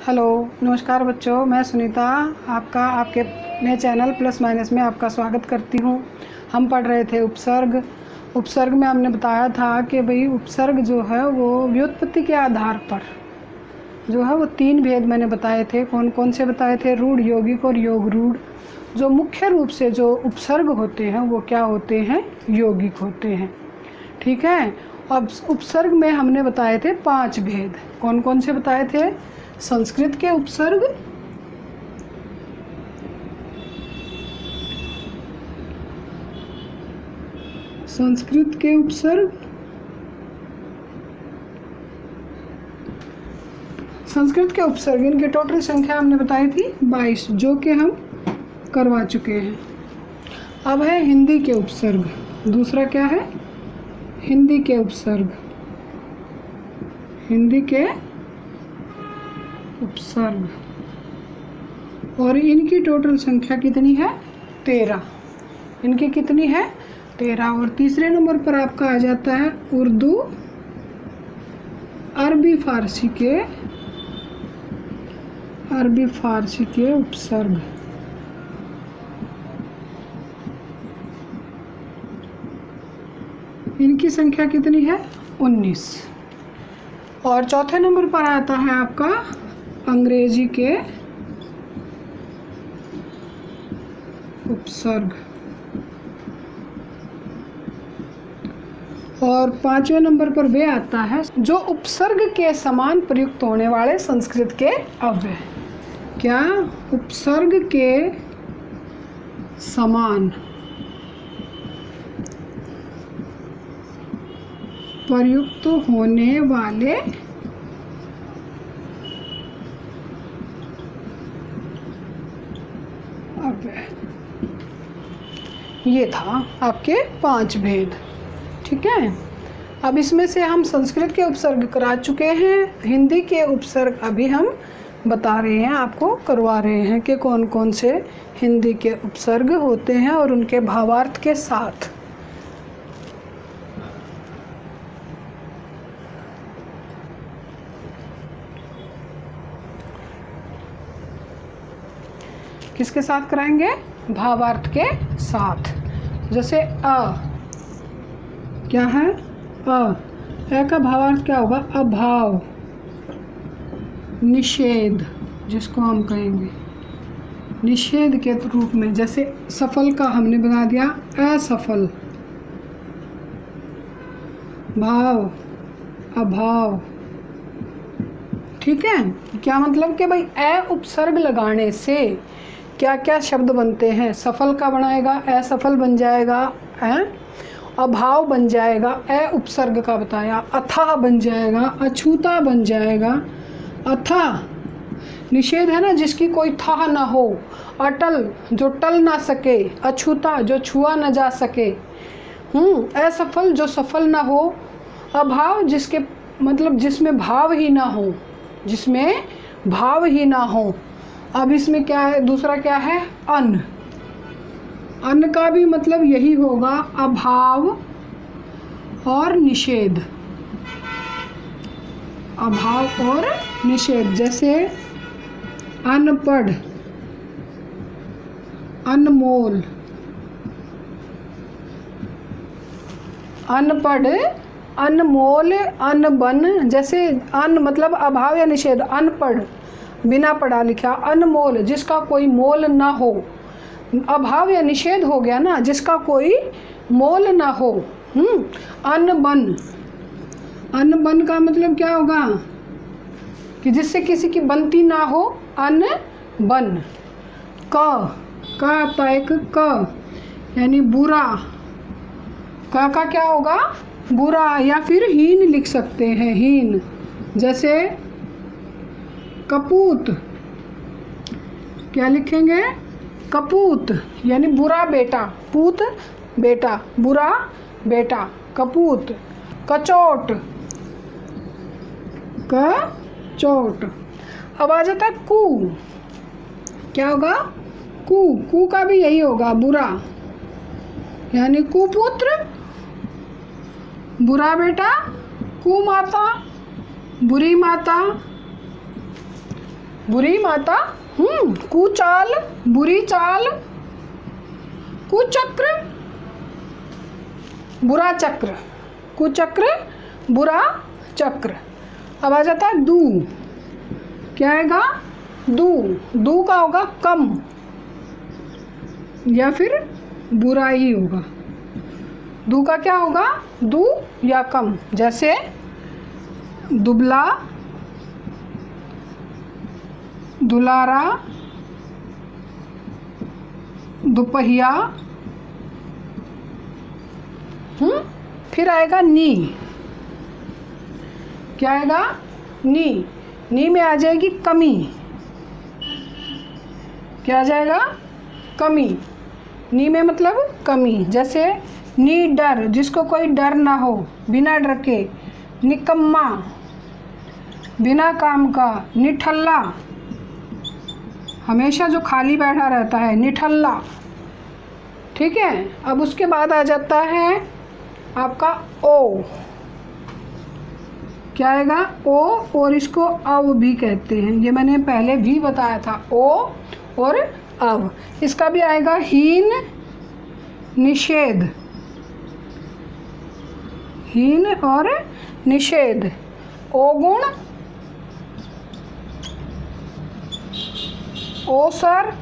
Hello, नमस्कार बच्चों। मैं सुनीता आपका आपके नए चैनल प्लस माइनस में आपका स्वागत करती हूँ। हम पढ़ रहे थे उपसर्ग में हमने बताया था कि भाई उपसर्ग जो है वो व्युत्पत्ति के आधार पर जो है वो 3 भेद मैंने बताए थे। कौन कौन से बताए थे? रूढ़, यौगिक और योग रूढ़। जो मुख्य रूप से जो उपसर्ग होते हैं वो क्या होते हैं? यौगिक होते हैं। ठीक है। अब उपसर्ग में हमने बताए थे 5 भेद। कौन कौन से बताए थे? संस्कृत के उपसर्ग, संस्कृत के उपसर्ग, संस्कृत के उपसर्ग, इनकी टोटल संख्या हमने बताई थी 22, जो कि हम करवा चुके हैं। अब है हिंदी के उपसर्ग। दूसरा क्या है? हिंदी के उपसर्ग। हिंदी के उपसर्ग, और इनकी टोटल संख्या कितनी है? 13। इनकी कितनी है? 13। और तीसरे नंबर पर आपका आ जाता है उर्दू, अरबी फारसी के उपसर्ग। इनकी संख्या कितनी है? 19। और चौथे नंबर पर आता है आपका अंग्रेजी के उपसर्ग, और 5वें नंबर पर वे आता है जो उपसर्ग के समान प्रयुक्त होने वाले संस्कृत के अव्यय। क्या? उपसर्ग के समान प्रयुक्त होने वाले अव्यय। ये था आपके 5 भेद। ठीक है। अब इसमें से हम संस्कृत के उपसर्ग करा चुके हैं, हिंदी के उपसर्ग अभी हम बता रहे हैं, आपको करवा रहे हैं कि कौन कौन से हिंदी के उपसर्ग होते हैं और उनके भावार्थ के साथ। किसके साथ कराएंगे? भावार्थ के साथ। जैसे क्या है? ए का भावार्थ क्या होगा? अभाव, निषेध, जिसको हम कहेंगे निषेध के रूप में। जैसे सफल का हमने बना दिया असफल, भाव, अभाव। ठीक है। क्या मतलब कि भाई ए उपसर्ग लगाने से क्या क्या शब्द बनते हैं? सफल का बनाएगा, असफल बन जाएगा, अभाव बन जाएगा, ए उपसर्ग का बताया, अथाह बन जाएगा, अछूता बन जाएगा। अथाह निषेध है ना, जिसकी कोई थाह ना हो, अटल जो टल ना सके, अछूता जो छुआ ना जा सके, असफल जो सफल ना हो, अभाव जिसके मतलब जिसमें भाव ही ना हो, जिसमें भाव ही ना हो। अब इसमें क्या है? दूसरा क्या है? अन। अन का भी मतलब यही होगा, अभाव और निषेध, अभाव और निषेध। जैसे अनपढ़, अनमोल, अनपढ़, अनमोल, अनबन। जैसे अन मतलब अभाव या निषेध, अनपढ़ बिना पढ़ा लिखा, अनमोल जिसका कोई मोल ना हो, अभाव या निषेध हो गया ना, जिसका कोई मोल ना हो। अनबन, अनबन का मतलब क्या होगा? कि जिससे किसी की बनती ना हो, अनबन। का आता है एक क, यानी बुरा। का क्या होगा? बुरा, या फिर हीन लिख सकते हैं, हीन। जैसे कपूत, क्या लिखेंगे? कपूत, यानी बुरा बेटा, पूत बेटा, बुरा बेटा, कपूत। कचोट, कचोट। अब आ जाता है कू। क्या होगा? कू का भी यही होगा, बुरा, यानी कुपुत्र, बुरा बेटा, कुमाता, बुरी माता। बुरी माता, कुचाल, बुरी चाल, कुचक्र, बुरा चक्र, कुचक्र, बुरा चक्र। अब आ जाता है दू, क्या आएगा? दू, दू का होगा कम या फिर बुरा ही होगा। दू का क्या होगा? दू या कम, जैसे दुबला, दुलारा, दुपहिया। फिर आएगा नी, क्या आएगा? नी, नी में आ जाएगी कमी, क्या आ जाएगा? कमी। नी में मतलब कमी, जैसे नी डर, जिसको कोई डर ना हो, बिना डर के। निकम्मा, बिना काम का। निठल्ला, हमेशा जो खाली बैठा रहता है, निठल्ला। ठीक है। अब उसके बाद आ जाता है आपका ओ, क्या आएगा? ओ, और इसको अव भी कहते हैं, ये मैंने पहले भी बताया था, ओ और अव। इसका भी आएगा हीन, निषेध, हीन और निषेध। ओगुण, ओसर,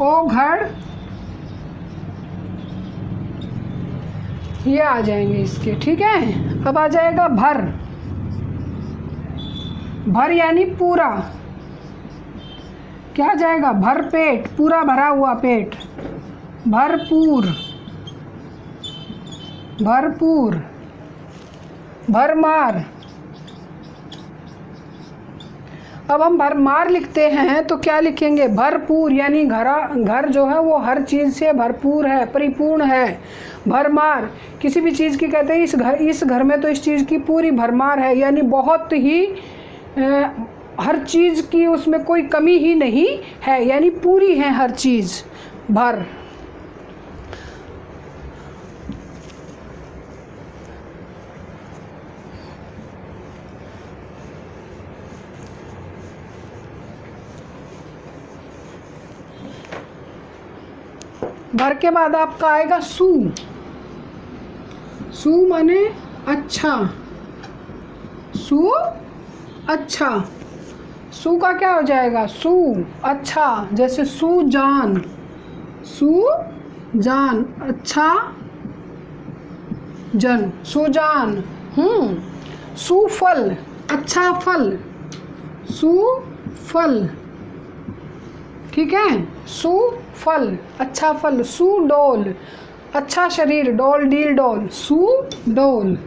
ओघड़, ये आ जाएंगे इसके। ठीक है। अब आ जाएगा भर, भर यानी पूरा, क्या आ जाएगा? भर पेट, पूरा भरा हुआ पेट। भरपूर, भरपूर। भरमार, अब हम भरमार लिखते हैं तो क्या लिखेंगे? भरपूर, यानी घर जो है वो हर चीज़ से भरपूर है, परिपूर्ण है। भरमार किसी भी चीज़ की कहते हैं इस घर में तो इस चीज़ की पूरी भरमार है, यानी बहुत ही हर चीज़ की उसमें कोई कमी ही नहीं है, यानी पूरी है हर चीज़। भर। भर के बाद आपका आएगा सू, सू माने अच्छा, सू अच्छा। सू का क्या हो जाएगा? सू अच्छा, जैसे सुजान, सुजान, अच्छा जन, सुजान। सुफल, अच्छा फल, सुफल। ठीक है। सुफल, अच्छा फल। सुडोल, अच्छा शरीर, डोल डील डोल, सुडोल।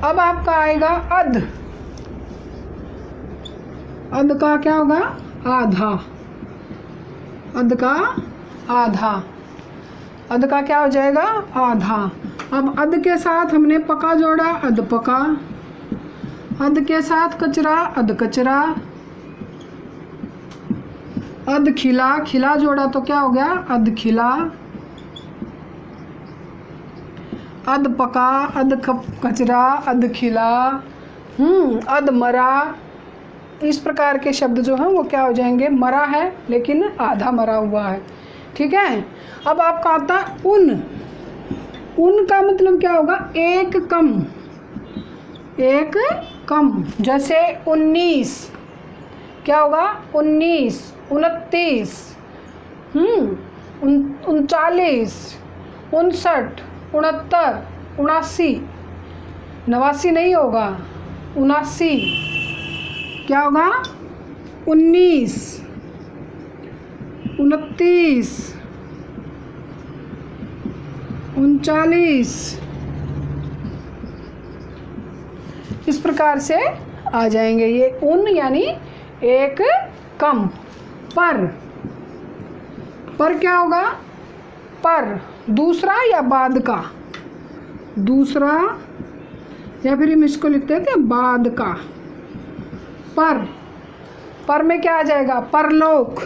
अब आपका आएगा अध, अध का क्या होगा? आधा, अध का आधा, अध का क्या हो जाएगा? आधा। अब अध के साथ हमने पका जोड़ा, अध पका। अध के साथ कचरा, अध कचरा। अध खिला, खिला जोड़ा तो क्या हो गया? अध खिला। अध पका, अध कचरा, अध खिला। अध मरा। इस प्रकार के शब्द जो हैं वो क्या हो जाएंगे? मरा है लेकिन आधा मरा हुआ है। ठीक है। अब आपका आता है उन, उन का मतलब क्या होगा? एक कम, एक कम। जैसे 19, क्या होगा? 19, 29, 39, 59, 69, 79, 89 नहीं होगा, 79। क्या होगा? 19, 29, 39। इस प्रकार से आ जाएंगे ये उन, यानी एक कम। पर, पर क्या होगा? पर दूसरा या बाद का, दूसरा, या फिर हम इसको लिखते थे बाद का। पर, पर में क्या आ जाएगा? परलोक,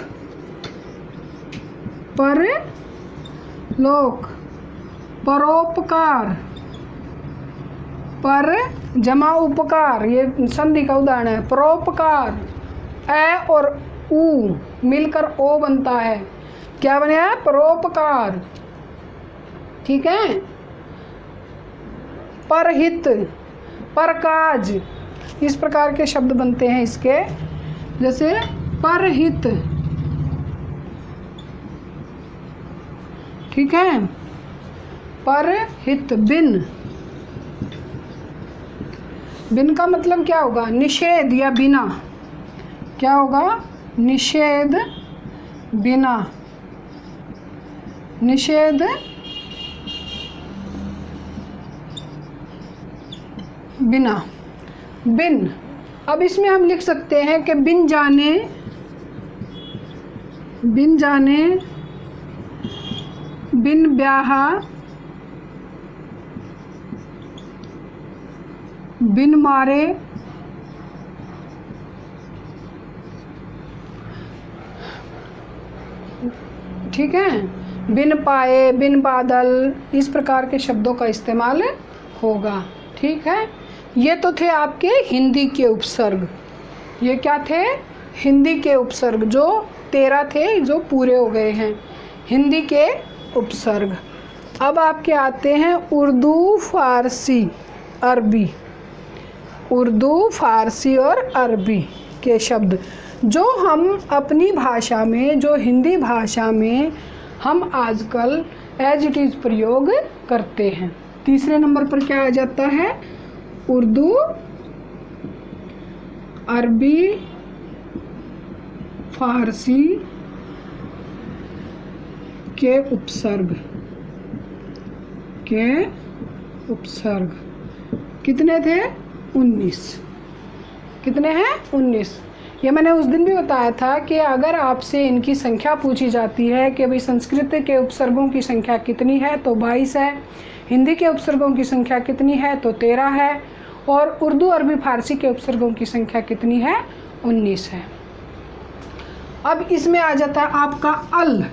परलोक। परोपकार, पर जमा उपकार, ये संधि का उदाहरण है। परोपकार, ए और ऊ मिलकर ओ बनता है, क्या बने है? परोपकार। ठीक है। परहित, परकाज, इस प्रकार के शब्द बनते हैं इसके। जैसे परहित, ठीक है। परहित, बिन, बिन का मतलब क्या होगा? निषेध या बिना। क्या होगा? निषेध, बिना, निषेध बिना, बिन। अब इसमें हम लिख सकते हैं कि बिन जाने, बिन जाने, बिन ब्याहा, बिन मारे, ठीक है। बिन पाए, बिन बादल, इस प्रकार के शब्दों का इस्तेमाल होगा। ठीक है। ये तो थे आपके हिंदी के उपसर्ग। ये क्या थे? हिंदी के उपसर्ग, जो 13 थे, जो पूरे हो गए हैं हिंदी के उपसर्ग। अब आपके आते हैं उर्दू, फारसी, अरबी। उर्दू, फारसी और अरबी के शब्द जो हम अपनी भाषा में, जो हिंदी भाषा में हम आजकल एज इट इज़ प्रयोग करते हैं। तीसरे नंबर पर क्या आ जाता है? उर्दू, अरबी, फारसी के उपसर्ग, के उपसर्ग कितने थे? 19। कितने हैं? 19। ये मैंने उस दिन भी बताया था कि अगर आपसे इनकी संख्या पूछी जाती है कि भाई संस्कृत के उपसर्गों की संख्या कितनी है, तो 22 है। हिंदी के उपसर्गों की संख्या कितनी है, तो 13 है। और उर्दू, अरबी, फारसी के उपसर्गों की संख्या कितनी है? 19 है। अब इसमें आ जाता है आपका अल।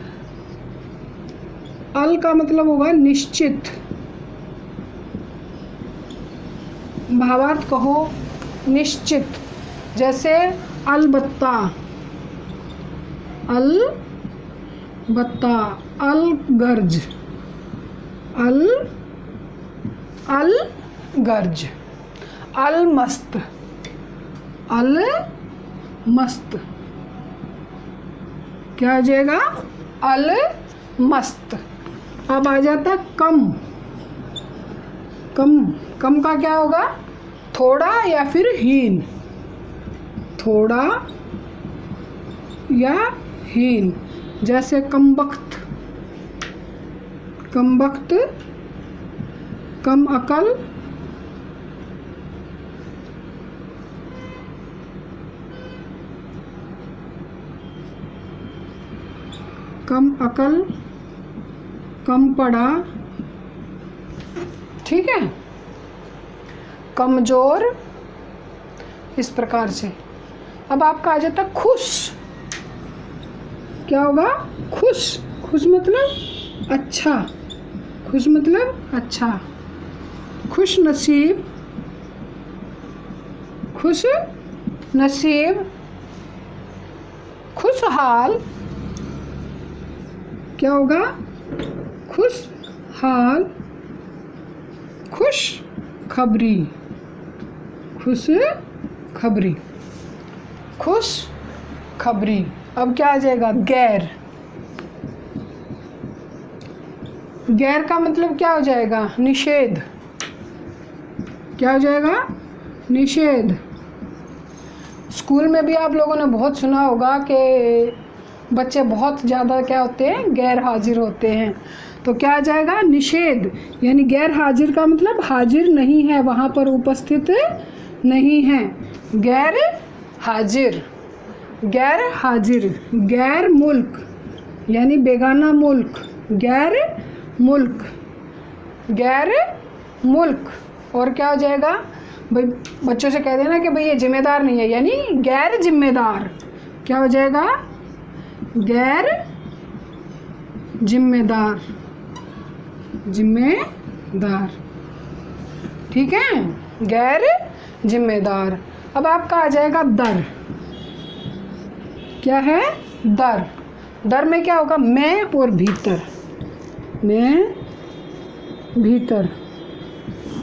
अल का मतलब होगा निश्चित। भावार्थ कहो निश्चित। जैसे अलबत्ता, अलबत्ता, अलगर्ज, अलगर्ज, अलमस्त, अलमस्त, क्या आ जाएगा? अलमस्त। अब आ जाता कम। कम, कम का क्या होगा? थोड़ा या फिर हीन। थोड़ा या हीन। जैसे कमबख्त, कमबख्त, कम अकल, कम अकल, कम पढ़ा, ठीक है। कमज़ोर, इस प्रकार से। अब आपका आ जाता खुश। क्या होगा? खुश। खुश मतलब अच्छा। खुश मतलब अच्छा। खुश नसीब, खुश नसीब, खुशहाल, क्या होगा? खुश हाल, खुश खबरी, खुश खबरी, खुश खबरी। अब क्या आ जाएगा? गैर। गैर का मतलब क्या हो जाएगा? निषेध। क्या हो जाएगा? निषेध। स्कूल में भी आप लोगों ने बहुत सुना होगा कि बच्चे बहुत ज़्यादा क्या होते हैं? गैर हाजिर होते हैं। तो क्या आ जाएगा? निषेध। यानी गैर हाजिर का मतलब हाजिर नहीं है, वहाँ पर उपस्थित नहीं है। गैर हाजिर, गैर हाजिर। गैर मुल्क यानी बेगाना मुल्क, गैर मुल्क, गैर मुल्क। और क्या हो जाएगा भाई? बच्चों से कह देना कि भाई ये जिम्मेदार नहीं है, यानी गैर जिम्मेदार। क्या हो जाएगा? गैर जिम्मेदार। जिम्मेदार। ठीक है, गैर जिम्मेदार। अब आपका आ जाएगा दर। क्या है? दर। दर में क्या होगा? मैं और भीतर। मैं, भीतर।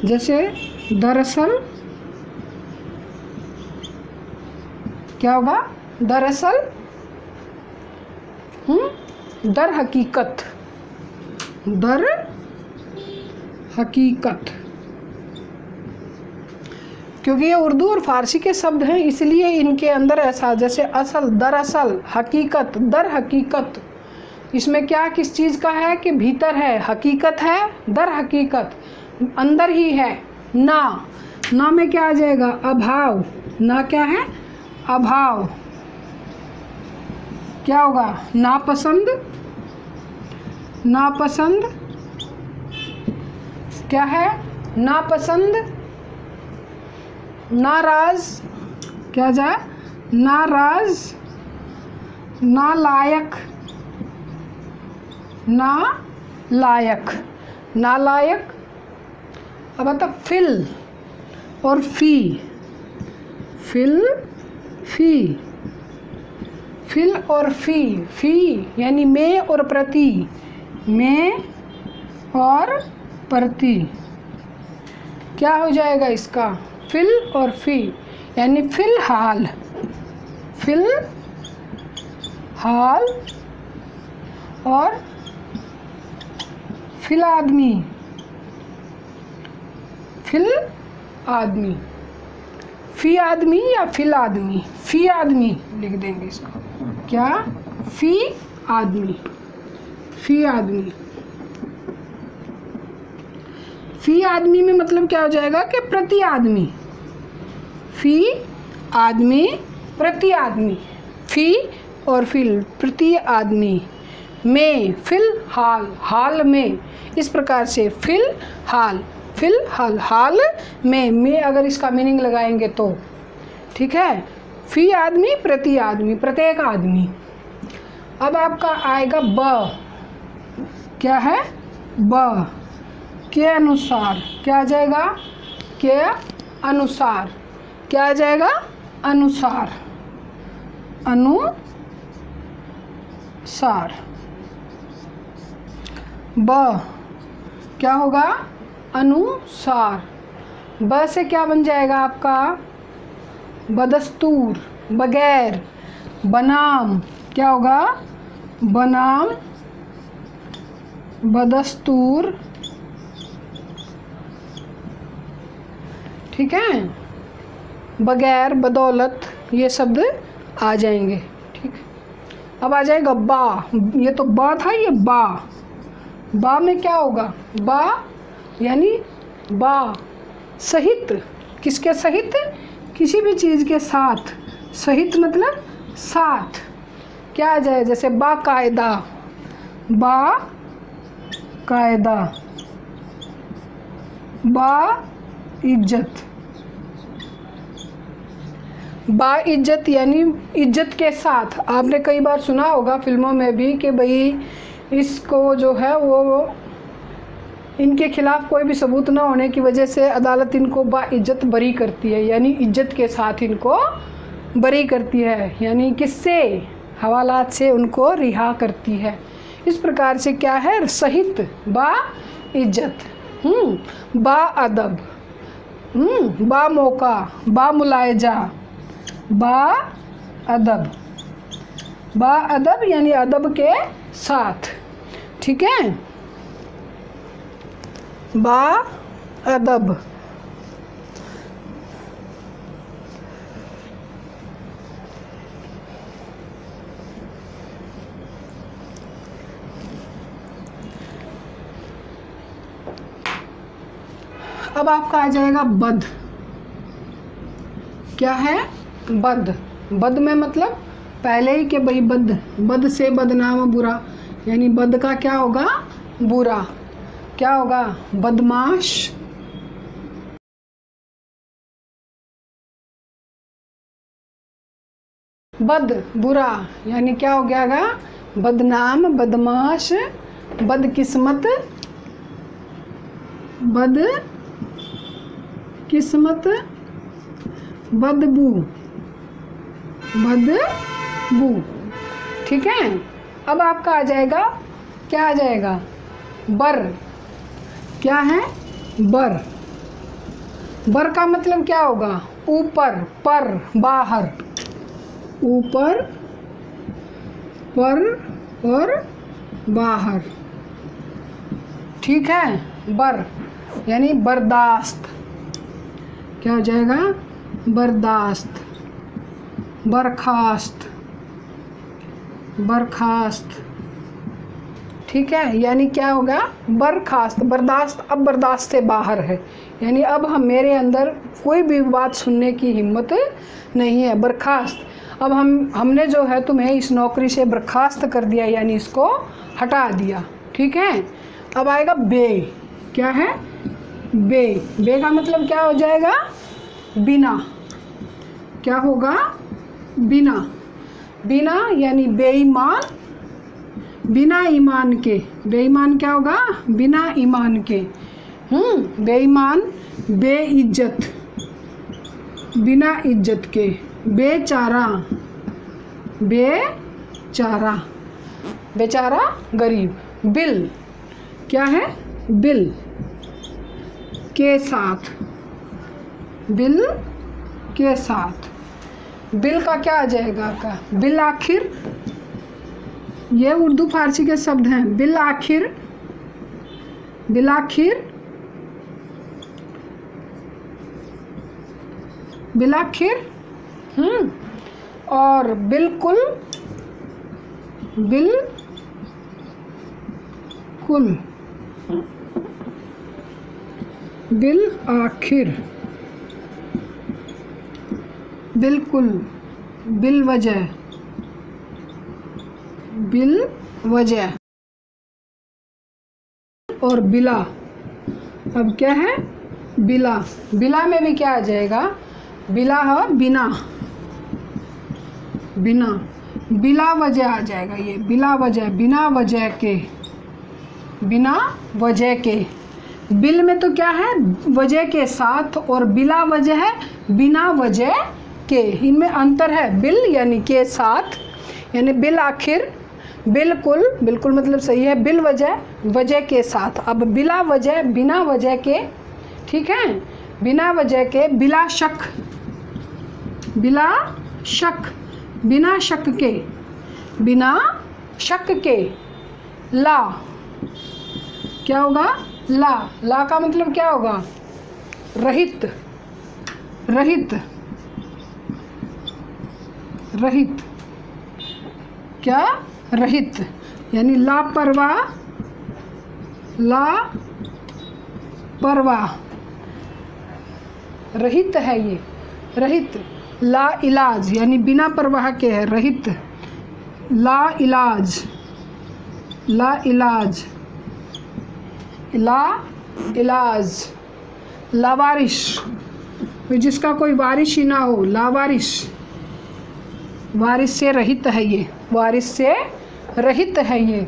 जैसे दरअसल, क्या होगा? दरअसल, दर हकीकत, दर हकीकत। क्योंकि ये उर्दू और फारसी के शब्द हैं, इसलिए इनके अंदर ऐसा, जैसे असल, दरअसल, हकीकत, दर हकीकत। इसमें क्या, किस चीज़ का है कि भीतर है, हकीकत है, दर हकीकत अंदर ही है। ना, ना में क्या आ जाएगा? अभाव। ना क्या है? अभाव। क्या होगा? नापसंद, नापसंद। क्या है? नापसंद, नाराज। क्या जाए? नाराज, नालायक, नालायक, नालायक। अब आता फिल और फी। फिल, फी, फिल और फी। फी यानी में और प्रति, में और प्रति। क्या हो जाएगा इसका? फिल और फी यानी फिलहाल, फिल हाल और फिल आदमी, फिल आदमी। फी आदमी या फिल आदमी? फी आदमी लिख देंगे इसको। क्या? फी आदमी, फी आदमी। फी आदमी में मतलब क्या हो जाएगा कि प्रति आदमी। फी आदमी, प्रति आदमी। फी और फिल, प्रति आदमी। में, फिल हाल, हाल में। इस प्रकार से फिल हाल, फिल हाल, हाल में अगर इसका मीनिंग लगाएंगे तो ठीक है। फी आदमी, प्रति आदमी, प्रत्येक आदमी। अब आपका आएगा ब। क्या है? ब। के अनुसार। क्या आ जाएगा? के अनुसार। क्या आ जाएगा? अनुसार, अनुसार। ब क्या होगा? अनुसार। ब से क्या बन जाएगा आपका? बदस्तूर, बगैर, बनाम। क्या होगा? बनाम, बदस्तूर। ठीक है, बगैर, बदौलत, ये शब्द आ जाएंगे। ठीक, अब आ जाएगा बा। ये तो बा था, ये बा। बा में क्या होगा? बा यानी बा, सहित। किसके सहित? किसी भी चीज़ के साथ। सहित मतलब साथ। क्या आ जाए? जैसे बाकायदा, बाकायदा, बाइज्जत। बाइज्जत यानी इज्जत के साथ। आपने कई बार सुना होगा फिल्मों में भी कि भाई इसको जो है वो इनके खिलाफ कोई भी सबूत ना होने की वजह से अदालत इनको बाइज्जत बरी करती है, यानी इज्जत के साथ इनको बरी करती है, यानी किससे? हवालात से उनको रिहा करती है। इस प्रकार से क्या है? सहित, बाइज्जत, बा अदब, बा मौका, बा मुलायजा, बा अदब। बा अदब यानी अदब के साथ। ठीक है, बा अदब। अब आपका आ जाएगा बद। क्या है? बद। बद में मतलब पहले ही के भाई बद, बद से बदनाम, बुरा, यानी बद का क्या होगा? बुरा। क्या होगा? बदमाश, बद बुरा, यानी क्या हो गया? बदनाम, बदमाश, बदकिस्मत, बद किस्मत, बदबू, बदबू। ठीक है, अब आपका आ जाएगा, क्या आ जाएगा, बर। क्या है, बर। बर का मतलब क्या होगा, ऊपर, पर, बाहर, ऊपर, पर और बाहर। ठीक है, बर यानी बर्दाश्त। क्या हो जाएगा, बर्दाश्त, बर्खास्त, बर्खास्त। ठीक है, यानी क्या होगा, बर्खास्त, बर्दाश्त, अब बर्दाश्त से बाहर है, यानी अब मेरे अंदर कोई भी बात सुनने की हिम्मत नहीं है, बर्खास्त। अब हमने जो है तुम्हें इस नौकरी से बर्खास्त कर दिया, यानी इसको हटा दिया। ठीक है, अब आएगा बे। क्या है, बे। बे का मतलब क्या हो जाएगा, बिना। क्या होगा, बिना। बिना यानी बेईमान, बिना ईमान के। बेईमान क्या होगा, बिना ईमान के। बेईमान, बेइज्जत, बिना इज्जत के। बेचारा, बेचारा, बेचारा गरीब। बिल, क्या है, बिल के साथ, बिल के साथ। बिल का क्या आ जाएगा आपका, बिल आखिर। ये उर्दू फारसी के शब्द हैं, बिल आखिर, बिल आखिर, बिल आखिर। और बिल्कुल, बिल्कुल, बिल आखिर, बिल्कुल, बिल वजह, बिल वजह। और बिला, अब क्या है, बिला। बिला में भी क्या आ जाएगा, बिला है बिना, बिना, बिला वजह आ जाएगा ये, बिला वजह, बिना वजह के, बिना वजह के। बिल में तो क्या है, वजह के साथ, और बिला वजह है बिना वजह के। इनमें अंतर है, बिल यानी के साथ, यानी बिल आखिर, बिल्कुल, बिल्कुल मतलब सही है, बिल वजह, वजह के साथ। अब बिला वजह, बिना वजह के। ठीक है, बिना वजह के, बिला शक, बिला शक, बिना शक के, बिना शक के। ला, क्या होगा, ला। ला का मतलब क्या होगा, रहित, रहित, रहित। क्या, रहित, यानी लापरवाह, लापरवाह, रहित है ये, रहित। ला इलाज यानी बिना परवाह के है, रहित। ला इलाज, ला इलाज, ला इलाज। लावारिश, जिसका कोई वारिश ही ना हो, लावारिश, वारिस से रहित है ये, वारिस से रहित है ये।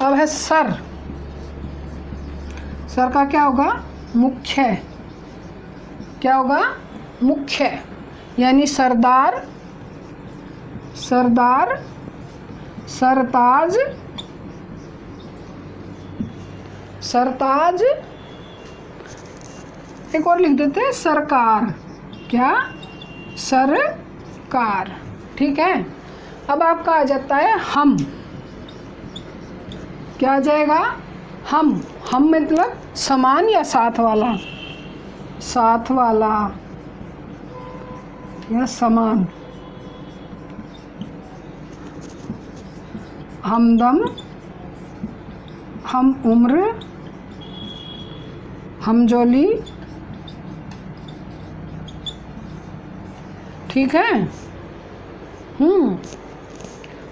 अब है सर। सर का क्या होगा, मुख्य। क्या होगा, मुख्य, यानी सरदार, सरदार, सरताज, सरताज। एक और लिख देते हैं, सरकार। क्या, सरकार। ठीक है, अब आपका आ जाता है हम। क्या आ जाएगा, हम। हम मतलब समान या साथ वाला, साथ वाला या समान। हमदम, हम उम्र, हमजोली। ठीक है,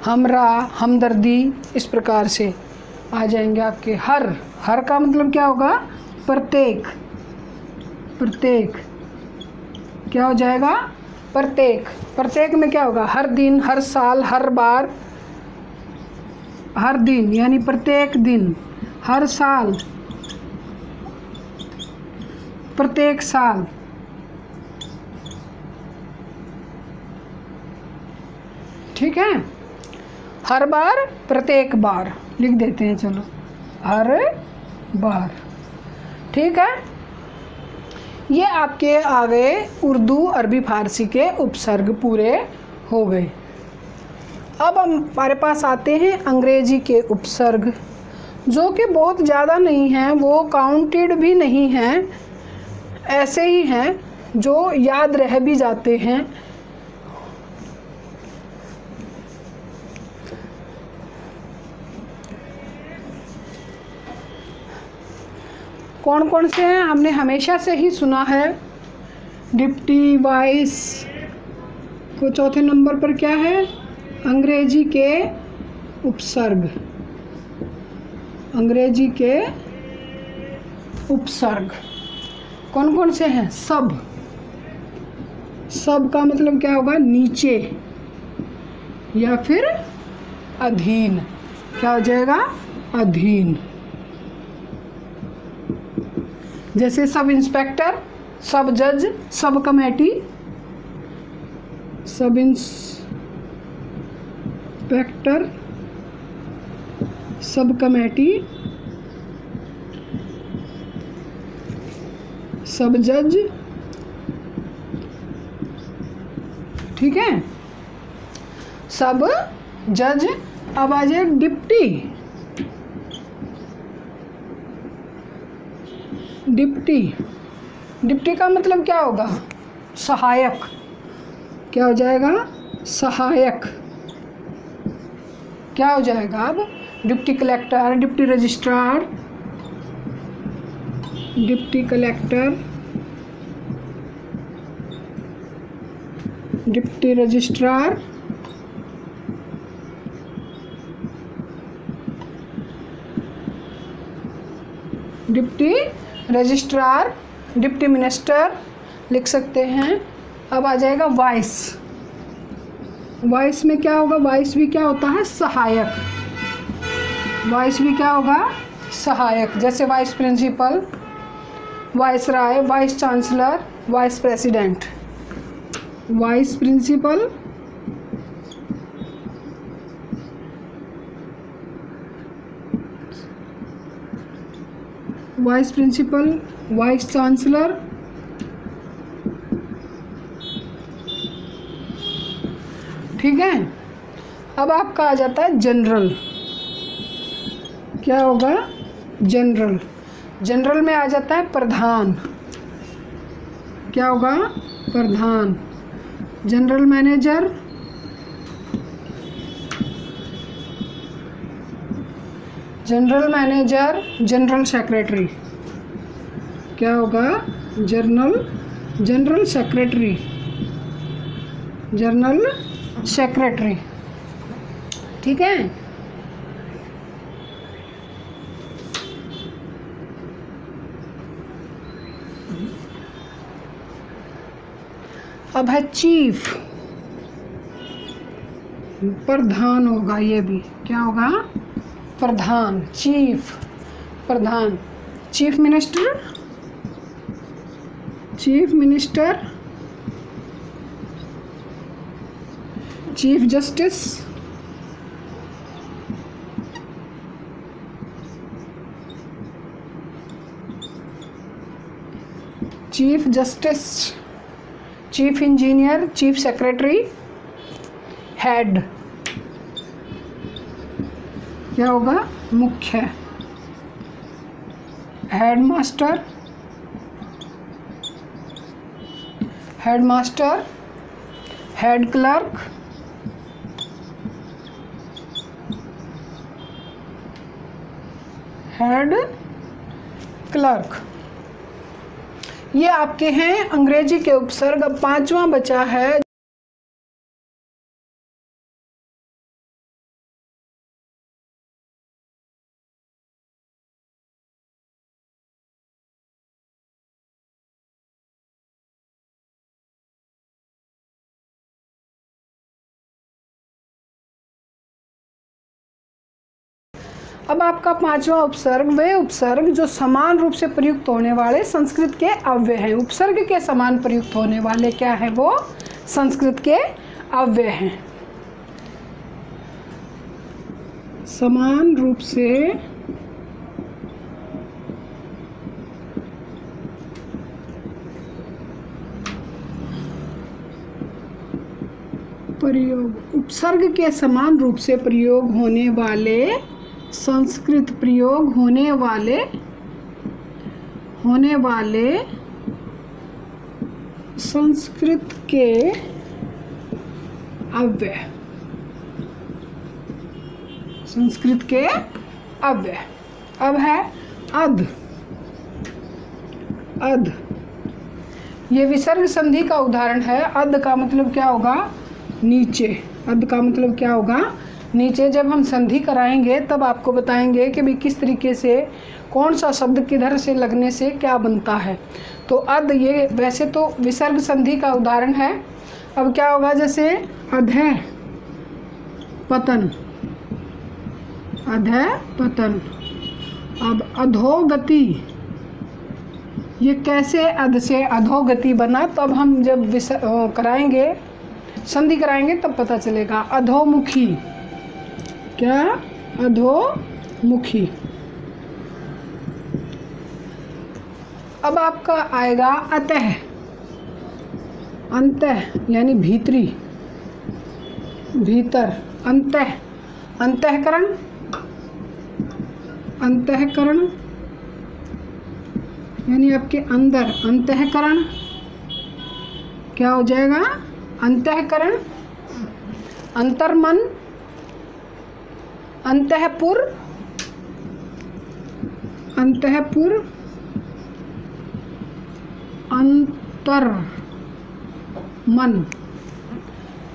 हमरा, हमदर्दी, इस प्रकार से आ जाएंगे आपके। हर, हर का मतलब क्या होगा, प्रत्येक, प्रत्येक। क्या हो जाएगा, प्रत्येक। प्रत्येक में क्या होगा, हर दिन, हर साल, हर बार, हर दिन यानी प्रत्येक दिन, हर साल, प्रत्येक साल। ठीक है, हर बार, प्रत्येक बार लिख देते हैं, चलो हर बार। ठीक है, ये आपके आ गए उर्दू, अरबी, फारसी के उपसर्ग पूरे हो गए। अब हमारे पास आते हैं अंग्रेजी के उपसर्ग, जो कि बहुत ज़्यादा नहीं हैं, वो काउंटेड भी नहीं हैं, ऐसे ही हैं जो याद रह भी जाते हैं। कौन कौन से हैं? हमने हमेशा से ही सुना है, डिप्टी, वाइस को चौथे नंबर पर क्या है? अंग्रेजी के उपसर्ग। अंग्रेजी के उपसर्ग कौन कौन से हैं? सब। सब का मतलब क्या होगा? नीचे या फिर अधीन। क्या हो जाएगा? अधीन। जैसे सब इंस्पेक्टर, सब जज, sub committee. Sub inspector, sub committee, सब जज। ठीक है, सब जज। अब आ जाए डिप्टी। डिप्टी, डिप्टी का मतलब क्या होगा? सहायक। क्या हो जाएगा? सहायक। क्या हो जाएगा अब? Deputy collector, deputy registrar, deputy collector, deputy registrar, deputy registrar, deputy minister लिख सकते हैं। अब आ जाएगा वाइस। वाइस में क्या होगा? वाइस भी क्या होता है? सहायक। वाइस भी क्या होगा? सहायक। जैसे vice principal, viceroy, vice chancellor, vice president. Vice principal, vice principal, vice chancellor. ठीक है, अब आपका आ जाता है जनरल। क्या होगा? जनरल। जनरल में आ जाता है प्रधान। क्या होगा? प्रधान। General manager, general manager, general secretary. क्या होगा? General secretary, general secretary. ठीक है, अब है चीफ। प्रधान होगा ये भी। क्या होगा? प्रधान। चीफ, प्रधान। Chief minister, chief minister, chief justice, chief justice, chief engineer, chief secretary, head. क्या होगा? मुख्य। Headmaster, headmaster, head clerk, head clerk. ये आपके हैं अंग्रेजी के उपसर्ग। अब पांचवा बचा है अब आपका पांचवा उपसर्ग, वे उपसर्ग जो समान रूप से प्रयुक्त होने वाले संस्कृत के अव्यय हैं। उपसर्ग के समान प्रयुक्त होने वाले क्या है, वो संस्कृत के अव्यय हैं। समान रूप से प्रयोग, उपसर्ग के समान रूप से प्रयोग होने वाले संस्कृत प्रयोग होने वाले संस्कृत के अव्यय, संस्कृत के अव्यय। अब है अध। अध ये विसर्ग संधि का उदाहरण है। अध का मतलब क्या होगा, नीचे। अध का मतलब क्या होगा, नीचे। जब हम संधि कराएंगे तब आपको बताएंगे कि भाई किस तरीके से कौन सा शब्द किधर से लगने से क्या बनता है। तो अध ये वैसे तो विसर्ग संधि का उदाहरण है। अब क्या होगा, जैसे अधः पतन, अधः पतन। अब अधोगति, ये कैसे अध से अधोगति बना, तो अब हम जब कराएंगे, संधि कराएंगे तब पता चलेगा। अधोमुखी, क्या, अधोमुखी। अब आपका आएगा अतः। अंतः यानी भीतरी, भीतर। अंतः, अंतःकरण, अंतःकरण यानी आपके अंदर। अंतःकरण क्या हो जाएगा, अंतःकरण। अंतर्मन, अंतःपुर, अंतःपुर, अंतर्मन,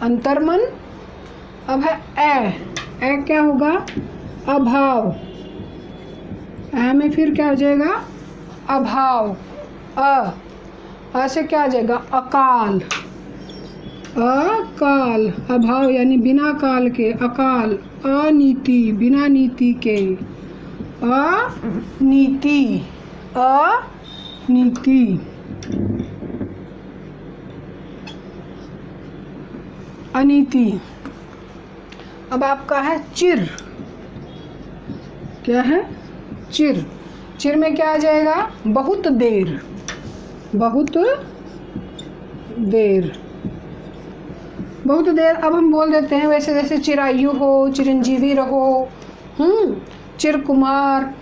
अंतर्मन। अब है ए क्या होगा, अभाव। ए में फिर क्या हो जाएगा, अभाव। अ से क्या आ जाएगा, अकाल। अकाल, अभाव यानी बिना काल के, अकाल। अनीति, बिना नीति के। अनीति, अनीति। अनीति। अब आपका है चिर। क्या है, चिर। चिर में क्या आ जाएगा, बहुत देर, बहुत देर, बहुत देर। अब हम बोल देते हैं वैसे, जैसे चिरायु हो, चिरंजीवी रहो, चिरकुमार,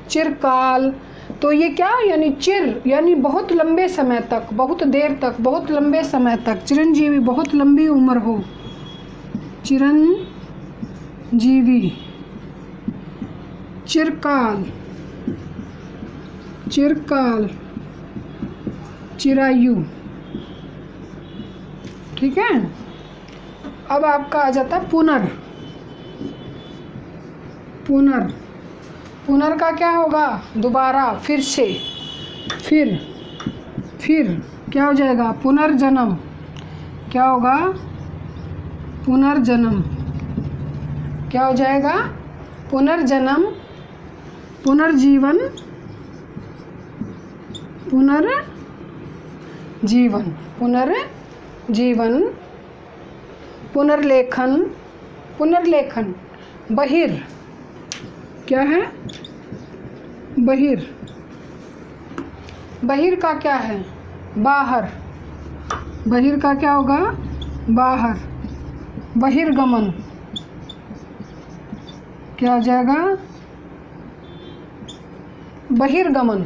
चिरकाल। तो ये क्या, यानी चिर यानी बहुत लंबे समय तक, बहुत देर तक, बहुत लंबे समय तक। चिरंजीवी बहुत लंबी उम्र हो, चिरंजीवी। चिरकाल, चिरकाल, चिरायु। ठीक है। अब आपका आ जाता है पुनर। पुनर, पुनर का क्या होगा, दोबारा, फिर से। फिर क्या हो जाएगा, पुनर्जन्म। क्या होगा, पुनर्जन्म। क्या हो जाएगा, पुनर्जन्म, पुनर्जीवन, पुनर्जीवन, पुनर्जीवन। पुनर्लेखन, पुनर्लेखन। बहिर, क्या है, बहिर। बहिर का क्या है, बाहर। बहिर का क्या होगा, बाहर। बहिर्गमन, क्या हो जाएगा, बहिर्गमन।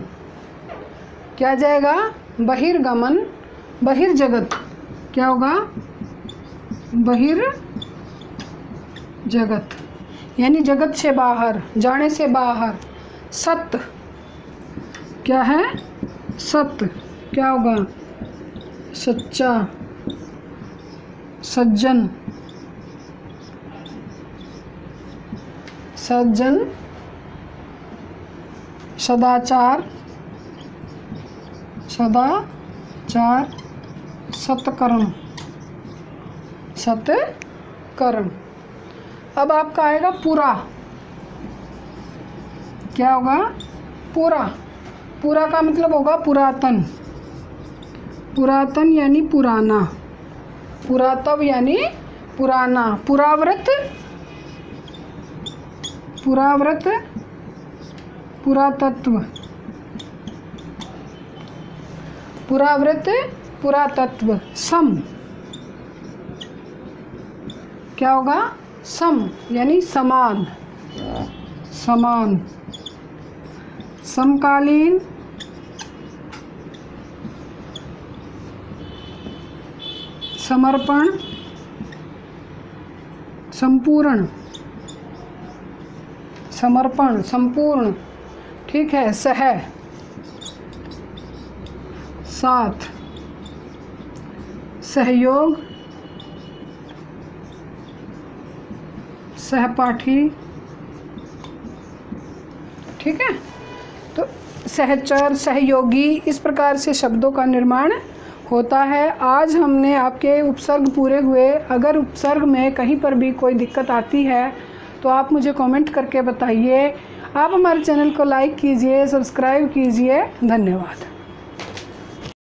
क्या जाएगा, बहिर्गमन। बहिर्जगत, क्या होगा, बहिर्जगत यानी जगत से बाहर, जाने से बाहर। सत्य, क्या है, सत्य। क्या होगा, सच्चा, सज्जन, सज्जन। सदाचार, सदाचार। सत्कर्म, सत्कर्म। अब आपका आएगा पूरा। क्या होगा? पूरा। पूरा का मतलब होगा पुरातन। पुरातन यानी पुराना, पुरातव यानी पुराना। पुराव्रत, पुराव्रत, पुरातत्व, पुराव्रत, पुरातत्व। सम, क्या होगा? सम यानी समान, समान। समकालीन, समर्पण, संपूर्ण, समर्पण, संपूर्ण। ठीक है। सह, साथ, सहयोग, सहपाठी। ठीक है। तो सहचर, सहयोगी, इस प्रकार से शब्दों का निर्माण होता है। आज हमने आपके उपसर्ग पूरे हुए। अगर उपसर्ग में कहीं पर भी कोई दिक्कत आती है तो आप मुझे कमेंट करके बताइए। आप हमारे चैनल को लाइक कीजिए, सब्सक्राइब कीजिए। धन्यवाद।